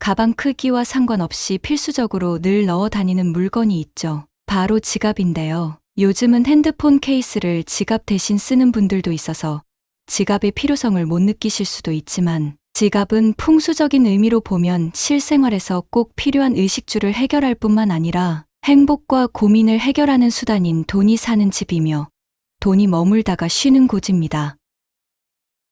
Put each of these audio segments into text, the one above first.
가방 크기와 상관없이 필수적으로 늘 넣어 다니는 물건이 있죠. 바로 지갑인데요. 요즘은 핸드폰 케이스를 지갑 대신 쓰는 분들도 있어서 지갑의 필요성을 못 느끼실 수도 있지만 지갑은 풍수적인 의미로 보면 실생활에서 꼭 필요한 의식주를 해결할 뿐만 아니라 행복과 고민을 해결하는 수단인 돈이 사는 집이며 돈이 머물다가 쉬는 곳입니다.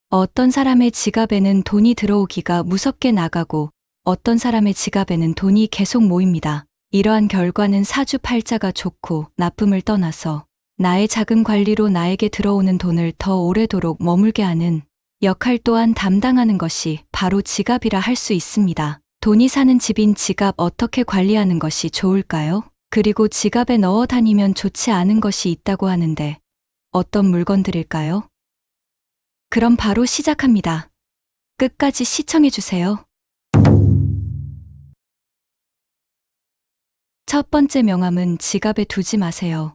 어떤 사람의 지갑에는 돈이 들어오기가 무섭게 나가고 어떤 사람의 지갑에는 돈이 계속 모입니다. 이러한 결과는 사주팔자가 좋고 나쁨을 떠나서 나의 자금 관리로 나에게 들어오는 돈을 더 오래도록 머물게 하는 역할 또한 담당하는 것이 바로 지갑이라 할 수 있습니다. 돈이 사는 집인 지갑 어떻게 관리하는 것이 좋을까요? 그리고 지갑에 넣어 다니면 좋지 않은 것이 있다고 하는데 어떤 물건들일까요? 그럼 바로 시작합니다. 끝까지 시청해주세요. 첫 번째 명함은 지갑에 두지 마세요.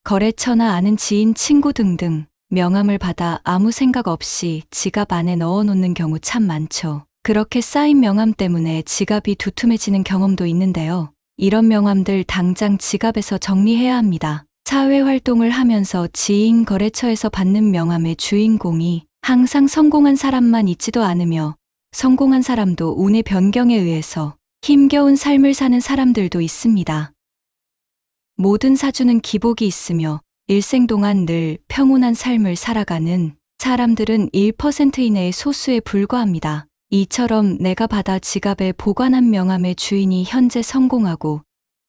거래처나 아는 지인, 친구 등등 명함을 받아 아무 생각 없이 지갑 안에 넣어 놓는 경우 참 많죠. 그렇게 쌓인 명함 때문에 지갑이 두툼해지는 경험도 있는데요. 이런 명함들 당장 지갑에서 정리해야 합니다. 사회활동을 하면서 지인 거래처에서 받는 명함의 주인공이 항상 성공한 사람만 있지도 않으며 성공한 사람도 운의 변경에 의해서 힘겨운 삶을 사는 사람들도 있습니다. 모든 사주는 기복이 있으며 일생 동안 늘 평온한 삶을 살아가는 사람들은 1% 이내의 소수에 불과합니다. 이처럼 내가 받아 지갑에 보관한 명함의 주인이 현재 성공하고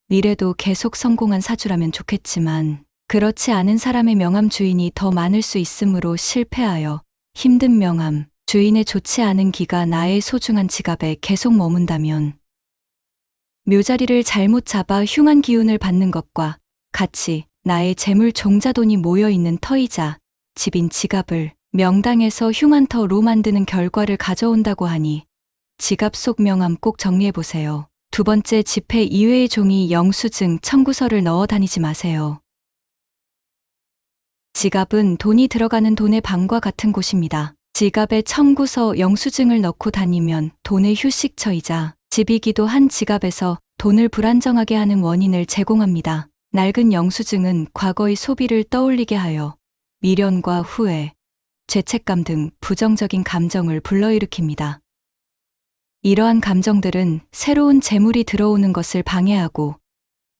미래도 계속 성공한 사주라면 좋겠지만 그렇지 않은 사람의 명함 주인이 더 많을 수 있으므로 실패하여 힘든 명함, 주인의 좋지 않은 기가 나의 소중한 지갑에 계속 머문다면 묘자리를 잘못 잡아 흉한 기운을 받는 것과 같이 나의 재물 종자돈이 모여있는 터이자 집인 지갑을 명당에서 흉한 터로 만드는 결과를 가져온다고 하니 지갑 속 명함 꼭 정리해보세요. 두 번째, 지폐 이외의 종이, 영수증, 청구서를 넣어 다니지 마세요. 지갑은 돈이 들어가는 돈의 방과 같은 곳입니다. 지갑에 청구서, 영수증을 넣고 다니면 돈의 휴식처이자 집이기도 한 지갑에서 돈을 불안정하게 하는 원인을 제공합니다. 낡은 영수증은 과거의 소비를 떠올리게 하여 미련과 후회, 죄책감 등 부정적인 감정을 불러일으킵니다. 이러한 감정들은 새로운 재물이 들어오는 것을 방해하고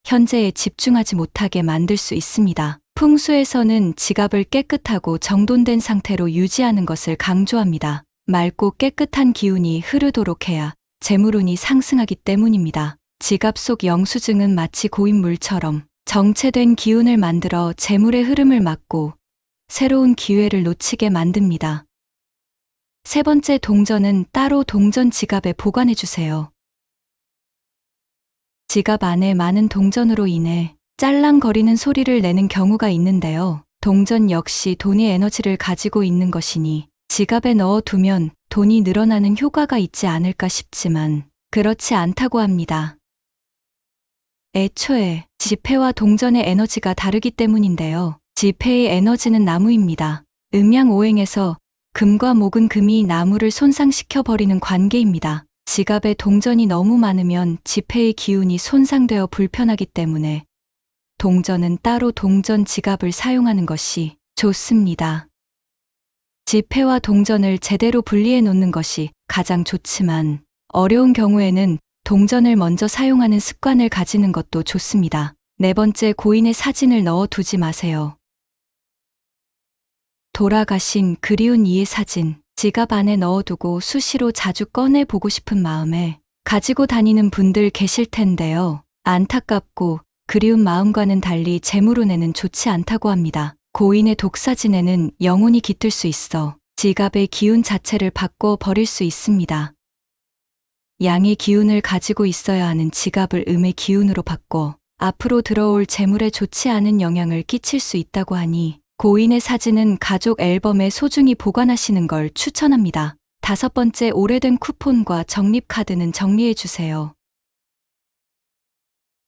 현재에 집중하지 못하게 만들 수 있습니다. 풍수에서는 지갑을 깨끗하고 정돈된 상태로 유지하는 것을 강조합니다. 맑고 깨끗한 기운이 흐르도록 해야 재물운이 상승하기 때문입니다. 지갑 속 영수증은 마치 고인 물처럼 정체된 기운을 만들어 재물의 흐름을 막고 새로운 기회를 놓치게 만듭니다. 세 번째, 동전은 따로 동전 지갑에 보관해 주세요. 지갑 안에 많은 동전으로 인해 짤랑거리는 소리를 내는 경우가 있는데요. 동전 역시 돈의 에너지를 가지고 있는 것이니 지갑에 넣어두면 돈이 늘어나는 효과가 있지 않을까 싶지만 그렇지 않다고 합니다. 애초에 지폐와 동전의 에너지가 다르기 때문인데요. 지폐의 에너지는 나무입니다. 음양오행에서 금과 목은 금이 나무를 손상시켜 버리는 관계입니다. 지갑에 동전이 너무 많으면 지폐의 기운이 손상되어 불편하기 때문에 동전은 따로 동전 지갑을 사용하는 것이 좋습니다. 지폐와 동전을 제대로 분리해 놓는 것이 가장 좋지만 어려운 경우에는 동전을 먼저 사용하는 습관을 가지는 것도 좋습니다. 네 번째, 고인의 사진을 넣어 두지 마세요. 돌아가신 그리운 이의 사진, 지갑 안에 넣어두고 수시로 자주 꺼내 보고 싶은 마음에 가지고 다니는 분들 계실 텐데요. 안타깝고 그리운 마음과는 달리 재물운에는 좋지 않다고 합니다. 고인의 독사진에는 영혼이 깃들 수 있어 지갑의 기운 자체를 바꿔 버릴 수 있습니다. 양의 기운을 가지고 있어야 하는 지갑을 음의 기운으로 바꿔 앞으로 들어올 재물에 좋지 않은 영향을 끼칠 수 있다고 하니 고인의 사진은 가족 앨범에 소중히 보관하시는 걸 추천합니다. 다섯 번째, 오래된 쿠폰과 적립카드는 정리해 주세요.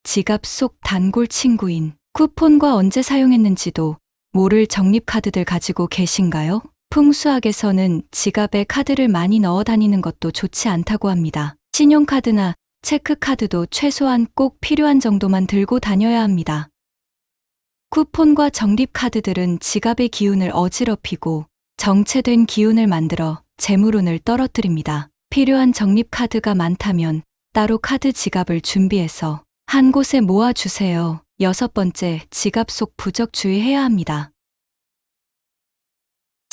지갑 속 단골 친구인 쿠폰과 언제 사용했는지도 모를 적립카드들 가지고 계신가요? 풍수학에서는 지갑에 카드를 많이 넣어 다니는 것도 좋지 않다고 합니다. 신용카드나 체크카드도 최소한 꼭 필요한 정도만 들고 다녀야 합니다. 쿠폰과 적립카드들은 지갑의 기운을 어지럽히고 정체된 기운을 만들어 재물운을 떨어뜨립니다. 필요한 적립카드가 많다면 따로 카드 지갑을 준비해서 한 곳에 모아주세요. 6번째, 지갑 속 부적 주의해야 합니다.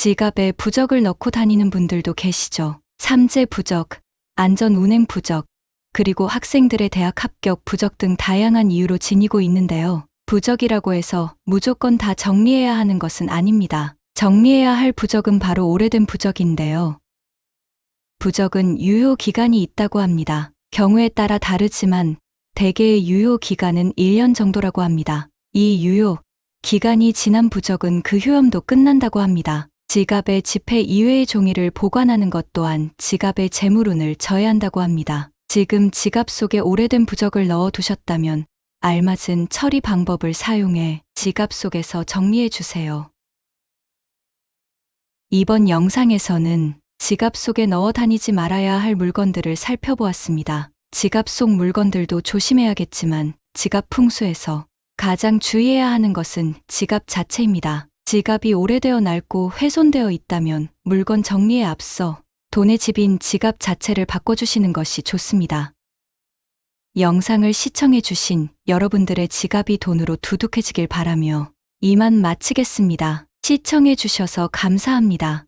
지갑에 부적을 넣고 다니는 분들도 계시죠. 삼재 부적, 안전운행 부적, 그리고 학생들의 대학 합격 부적 등 다양한 이유로 지니고 있는데요. 부적이라고 해서 무조건 다 정리해야 하는 것은 아닙니다. 정리해야 할 부적은 바로 오래된 부적인데요. 부적은 유효 기간이 있다고 합니다. 경우에 따라 다르지만 대개의 유효 기간은 1년 정도라고 합니다. 이 유효 기간이 지난 부적은 그 효험도 끝난다고 합니다. 지갑에 지폐 이외의 종이를 보관하는 것 또한 지갑의 재물운을 저해한다고 합니다. 지금 지갑 속에 오래된 부적을 넣어 두셨다면 알맞은 처리 방법을 사용해 지갑 속에서 정리해 주세요. 이번 영상에서는 지갑 속에 넣어 다니지 말아야 할 물건들을 살펴보았습니다. 지갑 속 물건들도 조심해야겠지만 지갑 풍수에서 가장 주의해야 하는 것은 지갑 자체입니다. 지갑이 오래되어 낡고 훼손되어 있다면 물건 정리에 앞서 돈의 집인 지갑 자체를 바꿔주시는 것이 좋습니다. 영상을 시청해주신 여러분들의 지갑이 돈으로 두둑해지길 바라며 이만 마치겠습니다. 시청해주셔서 감사합니다.